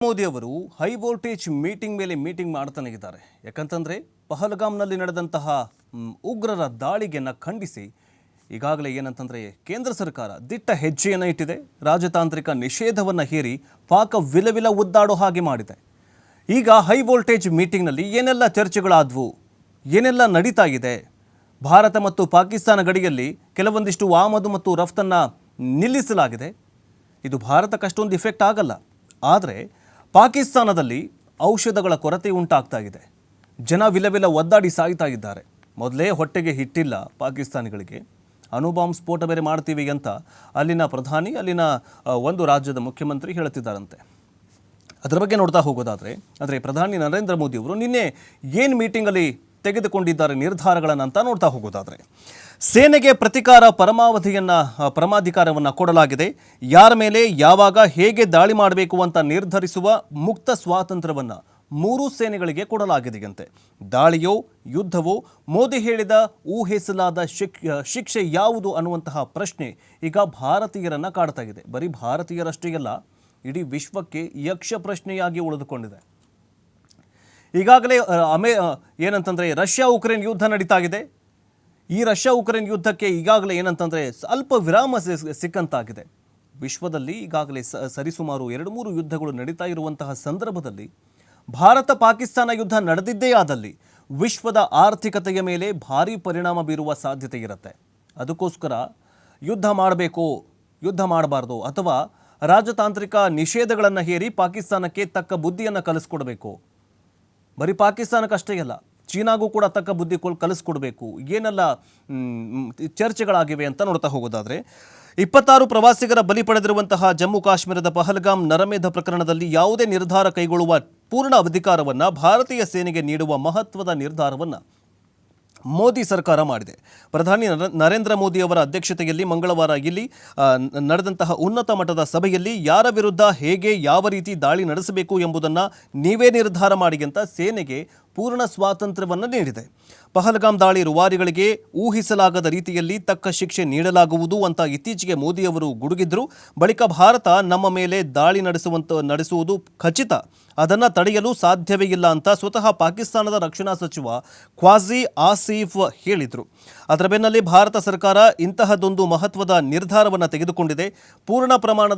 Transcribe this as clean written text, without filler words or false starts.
ಮೋದಿ ಅವರು high voltage meeting ಮೇಲೆ meeting ಮಾಡ್ತಾನೆ ಇದ್ದಾರೆ. ಯಾಕಂತಂದ್ರೆ ಪಹಲ್ಗಾಮ್ನಲ್ಲಿ ನಡೆದಂತಹ ಉಗ್ರರ ದಾಳಿಯನ್ನು ಖಂಡಿಸಿ ಈಗಾಗಲೇ ಏನಂತಂದ್ರೆ ಕೇಂದ್ರ ಸರ್ಕಾರ ದಿಟ್ಟ ಹೆಜ್ಜೆಯನ್ನು ಇಟ್ಟಿದೆ. ರಾಜತಾಂತ್ರಿಕ ನಿಷೇಧವನ್ನು ಹೇರಿ ಪಾಕ ವಿಲವಿಲ ಒದ್ದಾಡೋ ಹಾಗೆ ಮಾಡಿದೆ. ಈಗ ಹೈ ವೋಲ್ಟೇಜ್ ಮೀಟಿಂಗ್ನಲ್ಲಿ ಏನೆಲ್ಲ ಚರ್ಚೆಗಳಾದವು, ಏನೆಲ್ಲ ನಡೀತಾ ಇದೆ, ಭಾರತ ಮತ್ತು ಪಾಕಿಸ್ತಾನ ಗಡಿಯಲ್ಲಿ ಕೆಲವೊಂದಿಷ್ಟು ಆಮದು ಮತ್ತು ರಫ್ತನ್ನು ನಿಲ್ಲಿಸಲಾಗಿದೆ. ಇದು ಭಾರತಕ್ಕಷ್ಟೊಂದು ಇಫೆಕ್ಟ್ ಆಗಲ್ಲ, ಆದರೆ ಪಾಕಿಸ್ತಾನದಲ್ಲಿ ಔಷಧಗಳ ಕೊರತೆ ಉಂಟಾಗ್ತಾ ಇದೆ. ಜನ ವಿಲವಿಲ ಒದ್ದಾಡಿ ಸಾಯ್ತಾ ಇದ್ದಾರೆ. ಮೊದಲೇ ಹೊಟ್ಟೆಗೆ ಹಿಟ್ಟಿಲ್ಲ ಪಾಕಿಸ್ತಾನಿಗಳಿಗೆ, ಅಣುಬಾಂಬ್ ಸ್ಫೋಟ ಬೇರೆ ಮಾಡ್ತೀವಿ ಅಂತ ಅಲ್ಲಿನ ಪ್ರಧಾನಿ, ಅಲ್ಲಿನ ಒಂದು ರಾಜ್ಯದ ಮುಖ್ಯಮಂತ್ರಿ ಹೇಳ್ತಿದ್ದಾರಂತೆ. ಅದರ ಬಗ್ಗೆ ನೋಡ್ತಾ ಹೋಗೋದಾದರೆ, ಆದರೆ ಪ್ರಧಾನಿ ನರೇಂದ್ರ ಮೋದಿ ಅವರು ನಿನ್ನೆ ಏನು ಮೀಟಿಂಗಲ್ಲಿ ತೆಗೆದುಕೊಂಡಿದ್ದಾರೆ ನಿರ್ಧಾರಗಳನ್ನು ಅಂತ ನೋಡ್ತಾ ಹೋಗೋದಾದರೆ, ಸೇನೆಗೆ ಪ್ರತಿಕಾರ ಪರಮಾಧಿಕಾರವನ್ನು ಕೊಡಲಾಗಿದೆ. ಯಾರ ಮೇಲೆ ಯಾವಾಗ ಹೇಗೆ ದಾಳಿ ಮಾಡಬೇಕು ಅಂತ ನಿರ್ಧರಿಸುವ ಮುಕ್ತ ಸ್ವಾತಂತ್ರ್ಯವನ್ನು ಮೂರೂ ಸೇನೆಗಳಿಗೆ ಕೊಡಲಾಗಿದೆಯಂತೆ. ದಾಳಿಯೋ ಯುದ್ಧವೋ, ಮೋದಿ ಹೇಳಿದ ಊಹಿಸಲಾದ ಶಿಕ್ಷೆ ಯಾವುದು ಅನ್ನುವಂತಹ ಪ್ರಶ್ನೆ ಈಗ ಭಾರತೀಯರನ್ನು ಕಾಡ್ತಾ ಇದೆ. ಬರೀ ಭಾರತೀಯರಷ್ಟೇ ಅಲ್ಲ, ಇಡೀ ವಿಶ್ವಕ್ಕೆ ಯಕ್ಷ ಪ್ರಶ್ನೆಯಾಗಿ ಉಳಿದುಕೊಂಡಿದೆ. ಈಗಾಗಲೇ ಏನಂತಂದರೆ ರಷ್ಯಾ ಉಕ್ರೇನ್ ಯುದ್ಧ ನಡೀತಾ ಇದೆ. ಈ ರಷ್ಯಾ ಉಕ್ರೇನ್ ಯುದ್ಧಕ್ಕೆ ಈಗಾಗಲೇ ಏನಂತಂದರೆ ಸ್ವಲ್ಪ ವಿರಾಮ ಸಿಕ್ಕಂತಾಗಿದೆ. ವಿಶ್ವದಲ್ಲಿ ಈಗಾಗಲೇ ಸರಿಸುಮಾರು 2-3 ಯುದ್ಧಗಳು ನಡೀತಾ ಇರುವಂತಹ ಸಂದರ್ಭದಲ್ಲಿ ಭಾರತ ಪಾಕಿಸ್ತಾನ ಯುದ್ಧ ನಡೆದಿದ್ದೇ ಆದಲ್ಲಿ ವಿಶ್ವದ ಆರ್ಥಿಕತೆಯ ಮೇಲೆ ಭಾರೀ ಪರಿಣಾಮ ಬೀರುವ ಸಾಧ್ಯತೆ ಇರುತ್ತೆ. ಅದಕ್ಕೋಸ್ಕರ ಯುದ್ಧ ಮಾಡಬೇಕು, ಯುದ್ಧ ಮಾಡಬಾರ್ದು, ಅಥವಾ ರಾಜತಾಂತ್ರಿಕ ನಿಷೇಧಗಳನ್ನು ಹೇರಿ ಪಾಕಿಸ್ತಾನಕ್ಕೆ ತಕ್ಕ ಬುದ್ಧಿಯನ್ನು ಕಲಿಸ್ಕೊಡ್ಬೇಕು. ಬರೀ ಪಾಕಿಸ್ತಾನಕ್ಕಷ್ಟೇ ಅಲ್ಲ, ಚೀನಾಗೂ ಕೂಡ ತಕ್ಕ ಬುದ್ಧಿ ಕಲಿಸ್ಕೊಡ್ಬೇಕು. ಏನೆಲ್ಲ ಚರ್ಚೆಗಳಾಗಿವೆ ಅಂತ ನೋಡ್ತಾ ಹೋಗೋದಾದರೆ, 26 ಪ್ರವಾಸಿಗರ ಬಲಿ ಪಡೆದಿರುವಂತಹ ಜಮ್ಮು ಕಾಶ್ಮೀರದ ಪಹಲ್ಗಾಮ್ ನರಮೇಧ ಪ್ರಕರಣದಲ್ಲಿ ಯಾವುದೇ ನಿರ್ಧಾರ ಕೈಗೊಳ್ಳುವ ಪೂರ್ಣ ಅಧಿಕಾರವನ್ನು ಭಾರತೀಯ ಸೇನೆಗೆ ನೀಡುವ ಮಹತ್ವದ ನಿರ್ಧಾರವನ್ನು ಮೋದಿ ಸರ್ಕಾರ ಮಾಡಿದೆ. ಪ್ರಧಾನಿ ನರೇಂದ್ರ ಮೋದಿ ಅವರ ಅಧ್ಯಕ್ಷತೆಯಲ್ಲಿ ಮಂಗಳವಾರ ಇಲ್ಲಿ ನಡೆದಂತಹ ಉನ್ನತ ಮಟ್ಟದ ಸಭೆಯಲ್ಲಿ ಯಾರ ವಿರುದ್ಧ ಹೇಗೆ ಯಾವ ರೀತಿ ದಾಳಿ ನಡೆಸಬೇಕು ಎಂಬುದನ್ನು ನೀವೇ ನಿರ್ಧಾರ ಮಾಡಿ ಅಂತ ಸೇನೆಗೆ ಪೂರ್ಣ ಸ್ವಾತಂತ್ರ್ಯವನ್ನು ನೀಡಿದೆ. ಪಹಲ್ಗಾಮ್ ದಾಳಿ ರೂವಾರಿಗಳಿಗೆ ಊಹಿಸಲಾಗದ ರೀತಿಯಲ್ಲಿ ತಕ್ಕ ಶಿಕ್ಷೆ ನೀಡಲಾಗುವುದು ಅಂತ ಇತ್ತೀಚೆಗೆ ಮೋದಿ ಅವರು ಗುಡುಗಿದ್ರು. ಬಳಿಕ ಭಾರತ ನಮ್ಮ ಮೇಲೆ ದಾಳಿ ನಡೆಸುವುದು ಖಚಿತ, ಅದನ್ನು ತಡೆಯಲು ಸಾಧ್ಯವೇ ಇಲ್ಲ ಅಂತ ಸ್ವತಃ ಪಾಕಿಸ್ತಾನದ ರಕ್ಷಣಾ ಸಚಿವ ಖ್ವಾಜಿ ಆಸಿಫ್ ಹೇಳಿದರು. ಅದರ ಬೆನ್ನಲ್ಲೇ ಭಾರತ ಸರ್ಕಾರ ಇಂತಹದೊಂದು ಮಹತ್ವದ ನಿರ್ಧಾರವನ್ನು ತೆಗೆದುಕೊಂಡಿದೆ. ಪೂರ್ಣ ಪ್ರಮಾಣದ